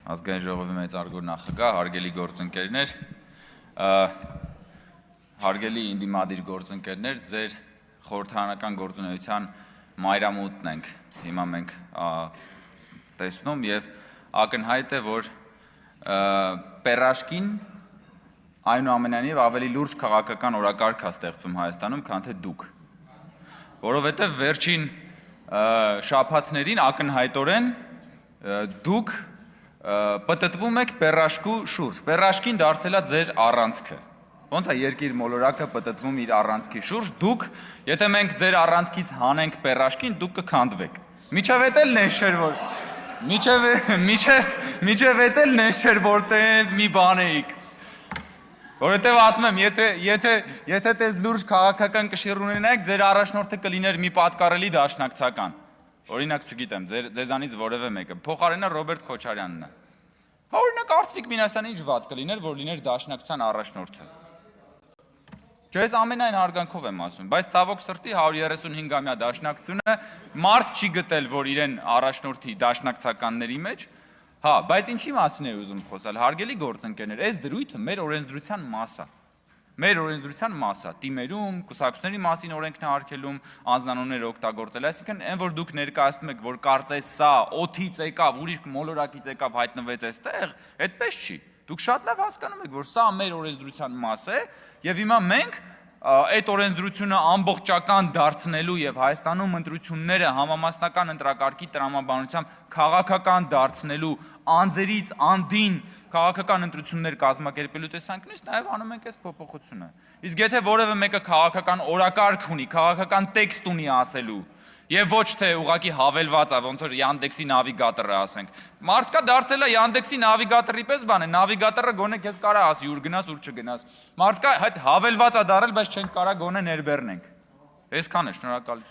Ազգային ժողովի մեծարգո նախագահ, հարգելի գործընկերներ, հարգելի ինդիմադիր գործընկերներ, ձեր խորհրդարանական գործունեության մայրամուտն ենք հիմա մենք տեսնում եւ ակնհայտ է, որ պերաշկին այնուամենայնիվ ավելի լուրջ քաղաքական օրակարգ է ստեղծում Հայաստանում, քան թե դուք, որովհետեւ վերջին շաբաթներին ակնհայտորեն դուք պտտվում եք պերաշկու շուրջ, պերաշկին դարձել է ձեր առանցքը, ոնց է երկիր մոլորակը պտտվում իր առանցքի շուրջ, դուք, եթե մենք ձեր առանցքից հանենք պերաշկին, դուք կքանդվեք, միջև էդ նես չէր, որ միջև էդ նես չէր, որ տենց մի բան էիք, որովհետև ասում եմ, եթե տես լուրջ քաղաքական կշիռ ունենայիք, ձեր առաջնորդը կլիներ մի պատկառելի դաշնակցական, օրինակ չգիտեմ, ձեզանից որևէ մեկը, փոխարենը Ռոբերտ Քոչարյանն է, օրինակ Արծվիկ Մինասյանը ինչ վատ կլիներ, որ լիներ դաշնակցության առաջնորդը, ես ամենայն հարգանքով եմ ասում, բայց ցավոք սրտի 135-ամյա դաշնակցությունը մարդ չի գտել, որ իրեն առաջնորդի դաշնակցականների մեջ, հա, բայց ինչի մասին է ուզում խոսալ, հարգելի գործընկերներ, այս դրույթը մեր օրենսդրության մաս է, թիմերում, կուսակցությունների մասին օրենքն է արգելում, անձնանուններ օգտագործել, այսինքն այն որ դուք ներկայացնում եք, որ կարծես սա օդից եկավ, ուրիշ մոլորակից եկավ, հայտնվեց այստեղ, այդպես չի, դուք շատ լավ հասկանում եք, որ սա մեր օրենսդրության մաս է, եւ հիմա մենք այդ օրենսդրությունը ամբողջական դարձնելու եւ Հայաստանում ընտրությունները համամասնական ընտրակարգի տրամաբանությամբ քաղաքական դարձնելու անձերից անդին քաղաքական ընտրություններ կազմակերպելու տեսանկյունից նաեւ անում ենք այս փոփոխությունը։ Իսկ եթե որևէ մեկը քաղաքական օրակարգ ունի, քաղաքական տեքստ ունի ասելու եւ ոչ թե ուղղակի հավելված է, ոնց որ Yandex-ի նավիգատորը ասենք։ Մարդկա դարձել է Yandex-ի նավիգատորի պես բան է, նավիգատորը գոնե քեզ կարա ասի ուր գնաս, ուր չգնաս։ Մարդկա հետ հավելված է դարել, բայց չենք կարա գոնե ներբեռնենք։ Այսքան է, շնորհակալություն։